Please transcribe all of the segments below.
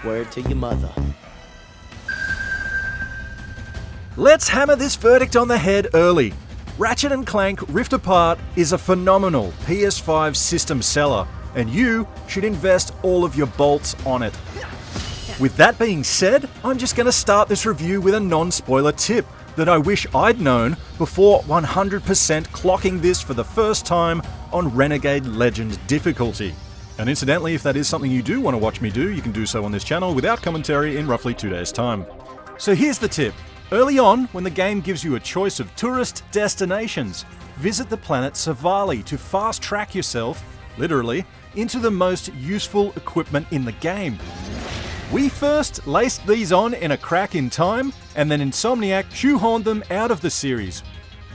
Word to your mother. Let's hammer this verdict on the head early. Ratchet Clank Rift Apart is a phenomenal PS5 system seller, and you should invest all of your bolts on it. With that being said, I'm just going to start this review with a non-spoiler tip that I wish I'd known before 100% clocking this for the first time on Renegade Legend difficulty. And incidentally, if that is something you do want to watch me do, you can do so on this channel without commentary in roughly 2 days' time. So here's the tip. Early on, when the game gives you a choice of tourist destinations, visit the planet Savali to fast-track yourself, literally, into the most useful equipment in the game. We first laced these on in a crack in time, and then Insomniac shoehorned them out of the series.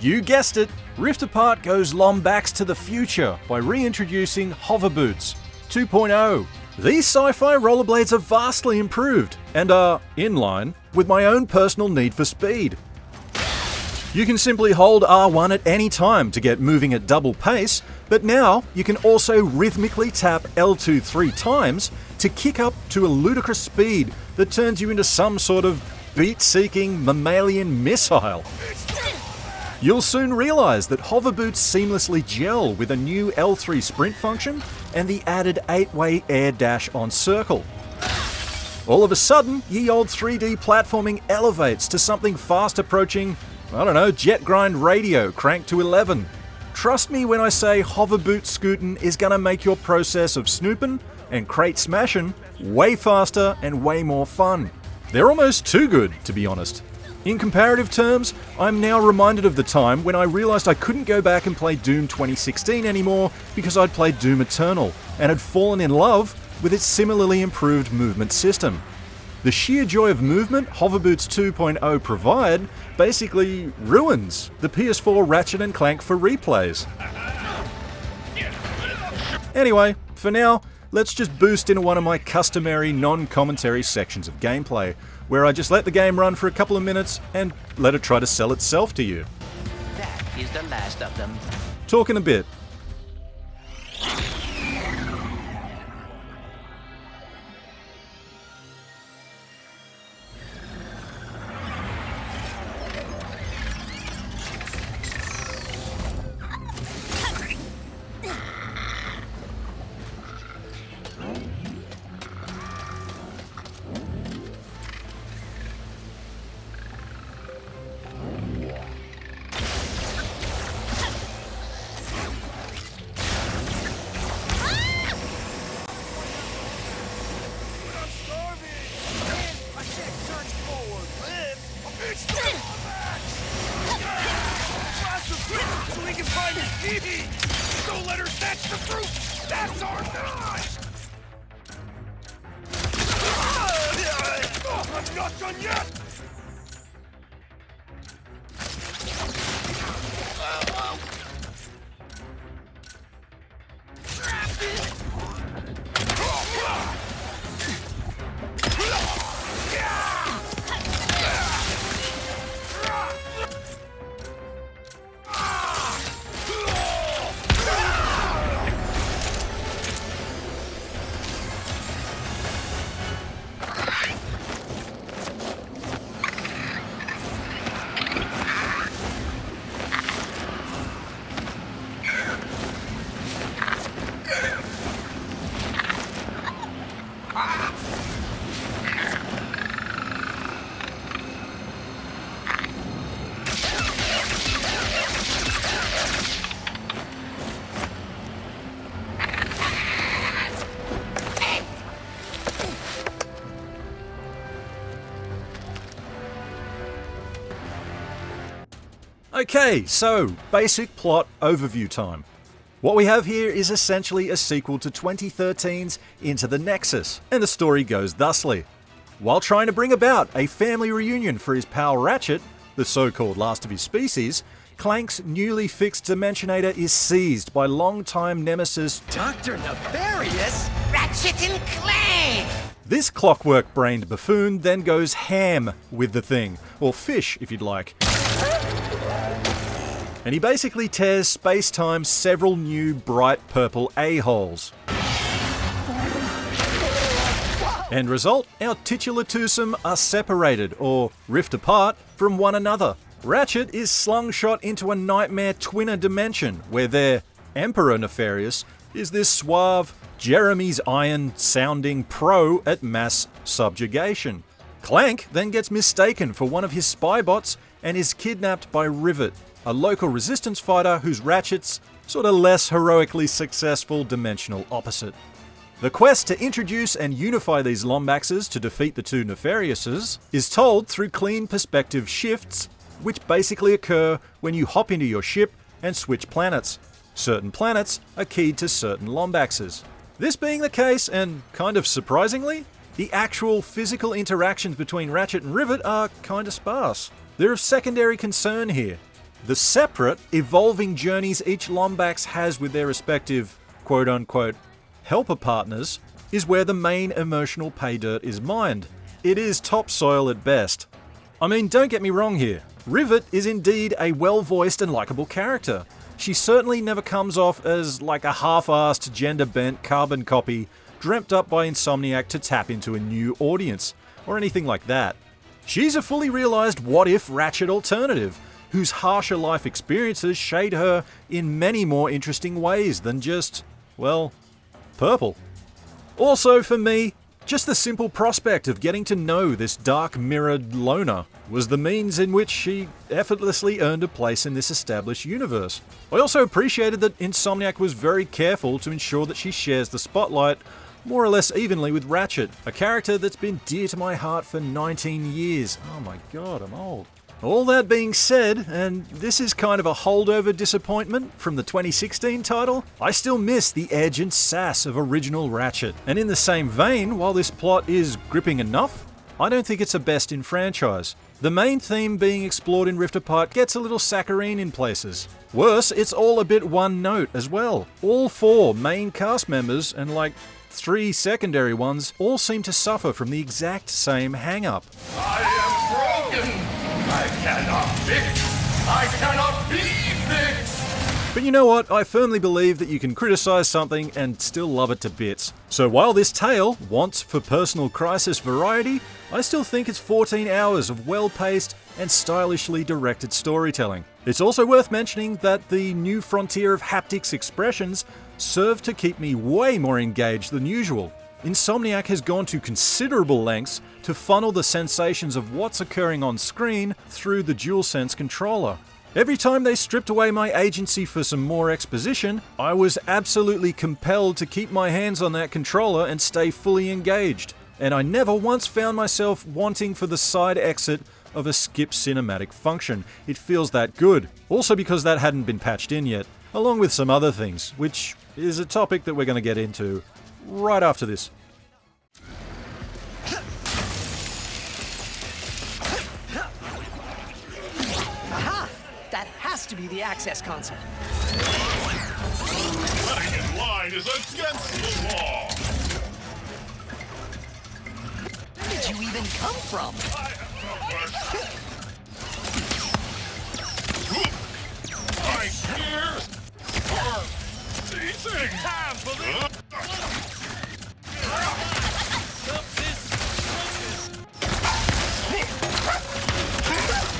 You guessed it, Rift Apart goes Lombax to the future by reintroducing hover boots 2.0. These sci-fi rollerblades are vastly improved and are in line with my own personal need for speed. You can simply hold R1 at any time to get moving at double pace, but now you can also rhythmically tap L2 3 times to kick up to a ludicrous speed that turns you into some sort of beat-seeking mammalian missile. You'll soon realise that hover boots seamlessly gel with a new L3 sprint function and the added 8-way air dash on circle. All of a sudden, ye old 3D platforming elevates to something fast approaching, I don't know, jet grind radio cranked to 11. Trust me when I say hover boot scootin' is gonna make your process of snoopin' and crate smashin' way faster and way more fun. They're almost too good, to be honest. In comparative terms, I'm now reminded of the time when I realised I couldn't go back and play Doom 2016 anymore because I'd played Doom Eternal and had fallen in love with its similarly improved movement system. The sheer joy of movement Hoverboots 2.0 provide basically ruins the PS4 Ratchet & Clank for replays. Anyway, for now, let's just boost into one of my customary non-commentary sections of gameplay, where I just let the game run for a couple of minutes and let it try to sell itself to you. That is the last of them. Talk in a bit. So we can find his TV! Don't let her snatch the fruit! That's our knife! I'm not done yet! Okay, so basic plot overview time. What we have here is essentially a sequel to 2013's Into the Nexus, and the story goes thusly. While trying to bring about a family reunion for his pal Ratchet, the so-called last of his species, Clank's newly fixed Dimensionator is seized by longtime nemesis Dr. Nefarious? Ratchet and Clank! This clockwork-brained buffoon then goes ham with the thing, or fish if you'd like. And he basically tears space-time several new bright purple a-holes. End result, our titular twosome are separated, or rift apart, from one another. Ratchet is slung-shot into a nightmare twinner dimension, where their Emperor Nefarious is this suave, Jeremy's Iron-sounding pro at mass subjugation. Clank then gets mistaken for one of his spy bots and is kidnapped by Rivet, a local resistance fighter who's Ratchet's sort of less heroically successful dimensional opposite. The quest to introduce and unify these Lombaxes to defeat the two Nefariouses is told through clean perspective shifts, which basically occur when you hop into your ship and switch planets. Certain planets are keyed to certain Lombaxes. This being the case, and kind of surprisingly, the actual physical interactions between Ratchet and Rivet are kind of sparse. They're of secondary concern here. The separate, evolving journeys each Lombax has with their respective quote-unquote helper partners is where the main emotional pay dirt is mined. It is topsoil at best. I mean, don't get me wrong here. Rivet is indeed a well-voiced and likeable character. She certainly never comes off as like a half-assed, gender-bent carbon copy dreamt up by Insomniac to tap into a new audience, or anything like that. She's a fully realised what-if Ratchet alternative, whose harsher life experiences shade her in many more interesting ways than just, well, purple. Also, for me, just the simple prospect of getting to know this dark mirrored loner was the means in which she effortlessly earned a place in this established universe. I also appreciated that Insomniac was very careful to ensure that she shares the spotlight more or less evenly with Ratchet, a character that's been dear to my heart for 19 years. Oh my god, I'm old. All that being said, and this is kind of a holdover disappointment from the 2016 title, I still miss the edge and sass of original Ratchet. And in the same vein, while this plot is gripping enough, I don't think it's a best in franchise. The main theme being explored in Rift Apart gets a little saccharine in places. Worse, it's all a bit one note as well. All 4 main cast members and like 3 secondary ones all seem to suffer from the exact same hang-up. I am broken! I cannot fix! I cannot be fixed! But you know what? I firmly believe that you can criticize something and still love it to bits. So while this tale wants for personal crisis variety, I still think it's 14 hours of well-paced and stylishly directed storytelling. It's also worth mentioning that the new frontier of haptics expressions serve to keep me way more engaged than usual. Insomniac has gone to considerable lengths to funnel the sensations of what's occurring on screen through the DualSense controller. Every time they stripped away my agency for some more exposition, I was absolutely compelled to keep my hands on that controller and stay fully engaged. And I never once found myself wanting for the side exit of a skip cinematic function. It feels that good. Also because that hadn't been patched in yet, along with some other things, which is a topic that we're going to get into right after this. Aha! That has to be the access console. Letting in line is against the law! Where did you even come from? My ears are seizing! Time for this!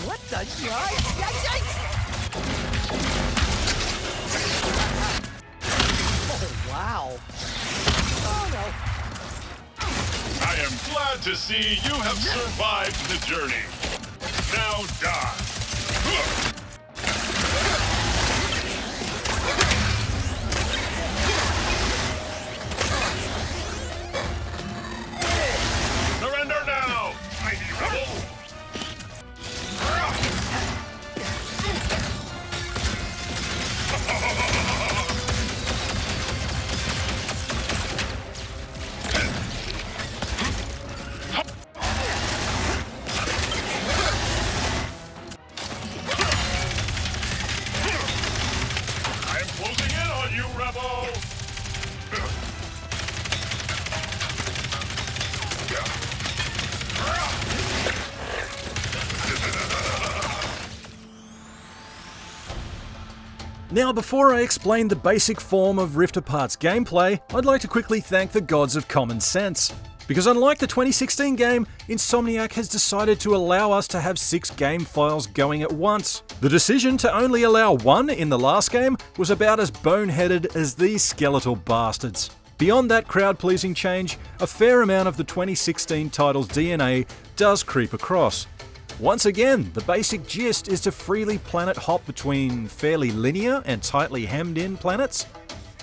What the yikes? Oh, wow. Oh, no. I am glad to see you have survived the journey. Now die. Surrender now, mighty rebel! I am closing in on you, rebel! Now, before I explain the basic form of Rift Apart's gameplay, I'd like to quickly thank the gods of common sense. Because unlike the 2016 game, Insomniac has decided to allow us to have 6 game files going at once. The decision to only allow 1 in the last game was about as boneheaded as these skeletal bastards. Beyond that crowd-pleasing change, a fair amount of the 2016 title's DNA does creep across. Once again, the basic gist is to freely planet hop between fairly linear and tightly hemmed-in planets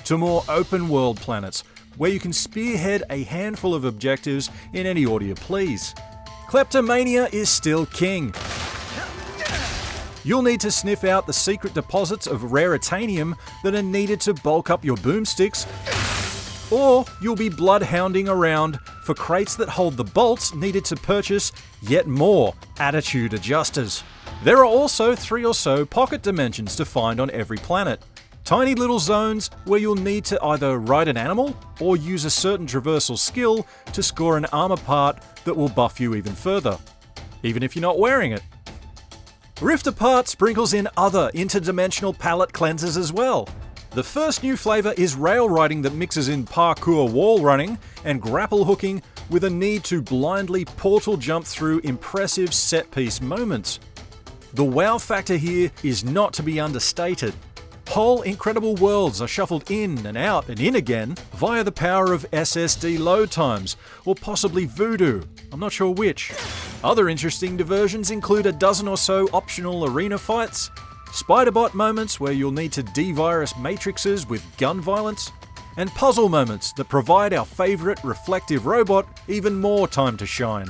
to more open-world planets, where you can spearhead a handful of objectives in any order you please. Kleptomania is still king. You'll need to sniff out the secret deposits of raritanium that are needed to bulk up your boomsticks, or you'll be bloodhounding around for crates that hold the bolts needed to purchase yet more attitude adjusters. There are also 3 or so pocket dimensions to find on every planet. Tiny little zones where you'll need to either ride an animal or use a certain traversal skill to score an armor part that will buff you even further, even if you're not wearing it. Rift Apart sprinkles in other interdimensional palette cleansers as well. The first new flavour is rail riding that mixes in parkour wall running and grapple hooking with a need to blindly portal jump through impressive set-piece moments. The wow factor here is not to be understated. Whole incredible worlds are shuffled in and out and in again via the power of SSD load times, or possibly voodoo, I'm not sure which. Other interesting diversions include a dozen or so optional arena fights, Spider-Bot moments where you'll need to de-virus matrixes with gun violence, and puzzle moments that provide our favourite reflective robot even more time to shine.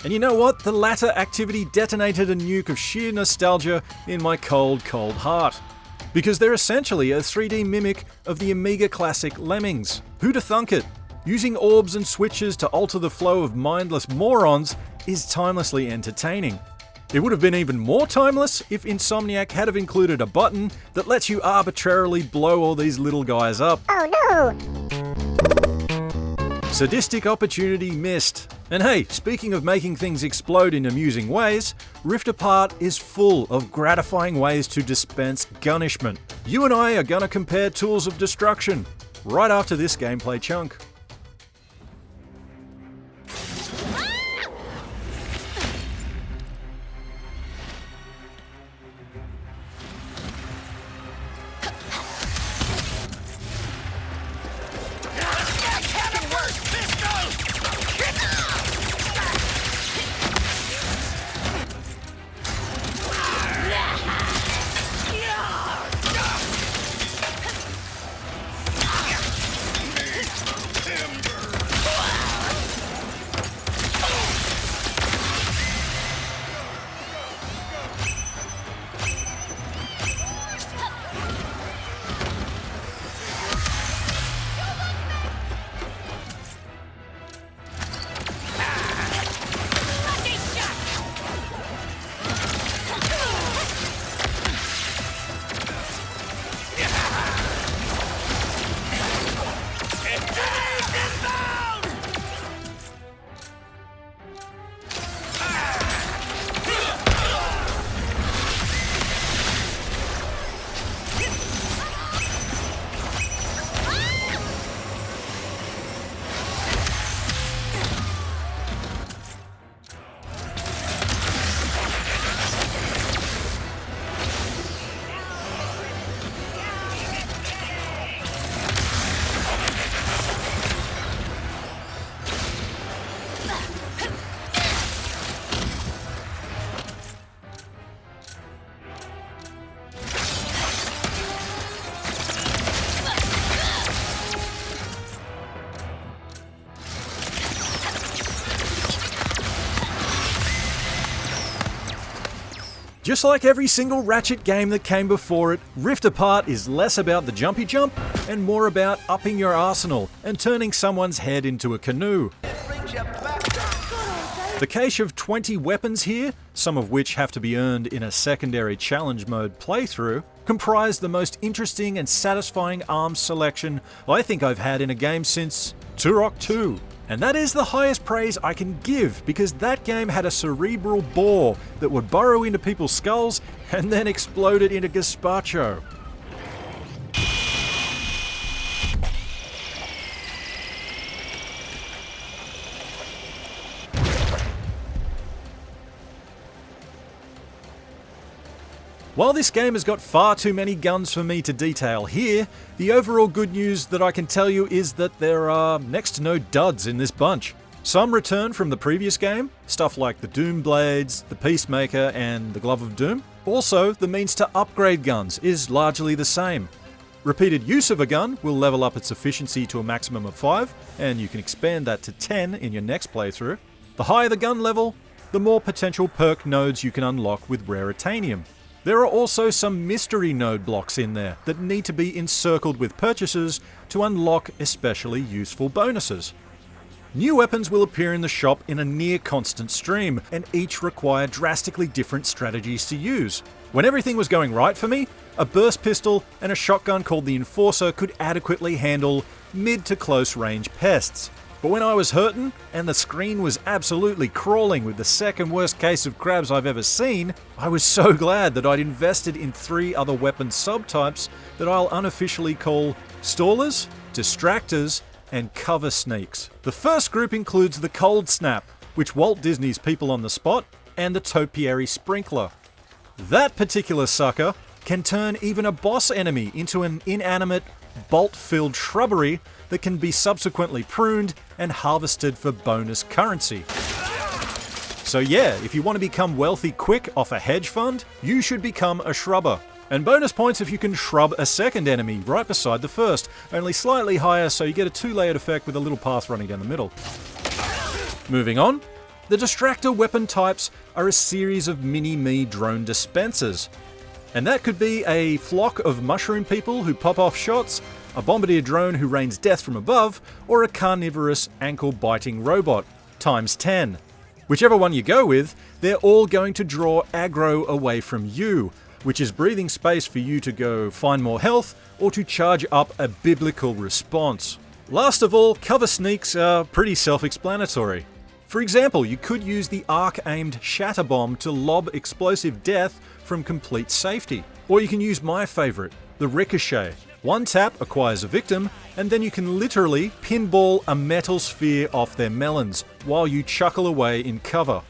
And you know what? The latter activity detonated a nuke of sheer nostalgia in my cold, cold heart. Because they're essentially a 3D mimic of the Amiga classic Lemmings. Who'da thunk it? Using orbs and switches to alter the flow of mindless morons is timelessly entertaining. It would have been even more timeless if Insomniac had have included a button that lets you arbitrarily blow all these little guys up. Oh no! Sadistic opportunity missed. And hey, speaking of making things explode in amusing ways, Rift Apart is full of gratifying ways to dispense gunishment. You and I are gonna compare tools of destruction right after this gameplay chunk. Just like every single Ratchet game that came before it, Rift Apart is less about the jumpy jump and more about upping your arsenal and turning someone's head into a canoe. The cache of 20 weapons here, some of which have to be earned in a secondary challenge mode playthrough, comprise the most interesting and satisfying arms selection I think I've had in a game since Turok 2. And that is the highest praise I can give, because that game had a cerebral bore that would burrow into people's skulls and then explode it into gazpacho. While this game has got far too many guns for me to detail here, the overall good news that I can tell you is that there are next to no duds in this bunch. Some return from the previous game, stuff like the Doom Blades, the Peacemaker and the Glove of Doom. Also, the means to upgrade guns is largely the same. Repeated use of a gun will level up its efficiency to a maximum of 5, and you can expand that to 10 in your next playthrough. The higher the gun level, the more potential perk nodes you can unlock with Raritanium. There are also some mystery node blocks in there that need to be encircled with purchases to unlock especially useful bonuses. New weapons will appear in the shop in a near constant stream, and each require drastically different strategies to use. When everything was going right for me, a burst pistol and a shotgun called the Enforcer could adequately handle mid to close range pests. But when I was hurting, and the screen was absolutely crawling with the second worst case of crabs I've ever seen, I was so glad that I'd invested in 3 other weapon subtypes that I'll unofficially call Stallers, Distractors, and Cover Sneaks. The first group includes the Cold Snap, which Walt Disney's people on the spot, and the Topiary Sprinkler. That particular sucker can turn even a boss enemy into an inanimate, bolt-filled shrubbery that can be subsequently pruned and harvested for bonus currency. So yeah, if you want to become wealthy quick off a hedge fund, you should become a shrubber. And bonus points if you can shrub a second enemy right beside the first, only slightly higher so you get a 2-layered effect with a little path running down the middle. Moving on, the distractor weapon types are a series of mini-me drone dispensers. And that could be a flock of mushroom people who pop off shots, a bombardier drone who rains death from above, or a carnivorous ankle-biting robot, times 10. Whichever one you go with, they're all going to draw aggro away from you, which is breathing space for you to go find more health or to charge up a biblical response. Last of all, cover sneaks are pretty self-explanatory. For example, you could use the arc-aimed shatter bomb to lob explosive death from complete safety. Or you can use my favourite, the ricochet. One tap acquires a victim, and then you can literally pinball a metal sphere off their melons while you chuckle away in cover.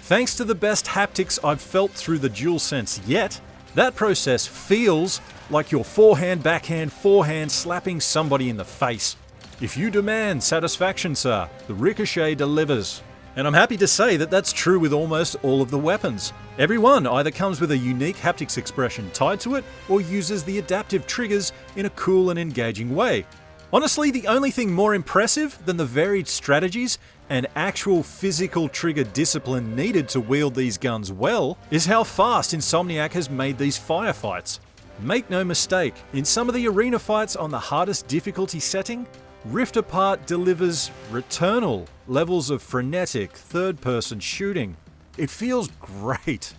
Thanks to the best haptics I've felt through the DualSense yet, that process feels like your forehand slapping somebody in the face. If you demand satisfaction, sir, the ricochet delivers. And I'm happy to say that that's true with almost all of the weapons. Every one either comes with a unique haptics expression tied to it, or uses the adaptive triggers in a cool and engaging way. Honestly, the only thing more impressive than the varied strategies and actual physical trigger discipline needed to wield these guns well is how fast Insomniac has made these firefights. Make no mistake, in some of the arena fights on the hardest difficulty setting, Rift Apart delivers returnal levels of frenetic third-person shooting. It feels great.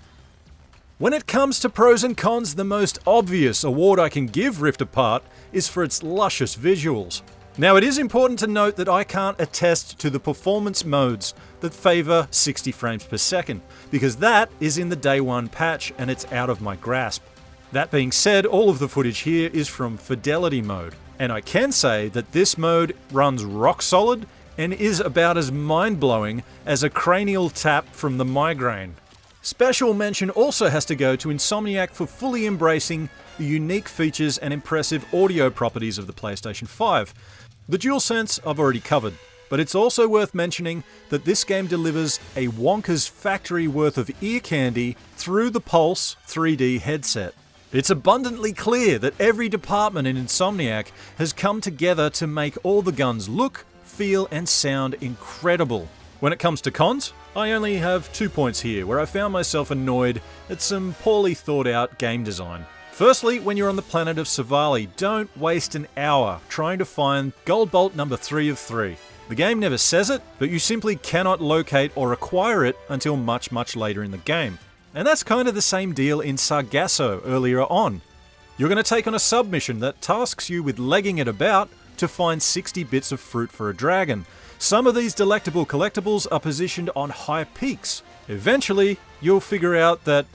When it comes to pros and cons, the most obvious award I can give Rift Apart is for its luscious visuals. Now, it is important to note that I can't attest to the performance modes that favour 60 frames per second, because that is in the day one patch and it's out of my grasp. That being said, all of the footage here is from Fidelity mode, and I can say that this mode runs rock solid and is about as mind-blowing as a cranial tap from the migraine. Special mention also has to go to Insomniac for fully embracing the unique features and impressive audio properties of the PlayStation 5. The DualSense I've already covered, but it's also worth mentioning that this game delivers a Wonka's factory worth of ear candy through the Pulse 3D headset. It's abundantly clear that every department in Insomniac has come together to make all the guns look, feel and sound incredible. When it comes to cons, I only have 2 points here where I found myself annoyed at some poorly thought out game design. Firstly, when you're on the planet of Savali, don't waste an hour trying to find Gold Bolt number 3 of 3. The game never says it, but you simply cannot locate or acquire it until much later in the game. And that's kind of the same deal in Sargasso earlier on. You're going to take on a submission that tasks you with legging it about to find 60 bits of fruit for a dragon. Some of these delectable collectibles are positioned on high peaks. Eventually, you'll figure out that,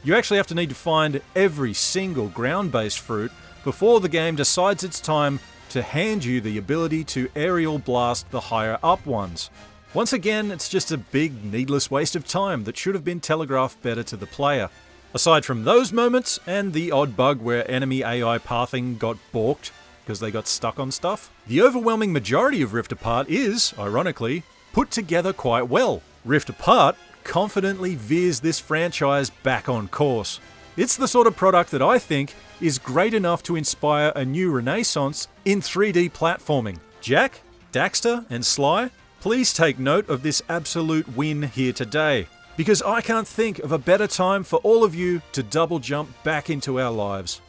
you actually have to need to find every single ground-based fruit before the game decides it's time to hand you the ability to aerial blast the higher up ones. Once again, it's just a big, needless waste of time that should have been telegraphed better to the player. Aside from those moments, and the odd bug where enemy AI pathing got balked because they got stuck on stuff, the overwhelming majority of Rift Apart is, ironically, put together quite well. Rift Apart confidently veers this franchise back on course. It's the sort of product that I think is great enough to inspire a new renaissance in 3D platforming. Jack, Daxter, and Sly, please take note of this absolute win here today, because I can't think of a better time for all of you to double jump back into our lives.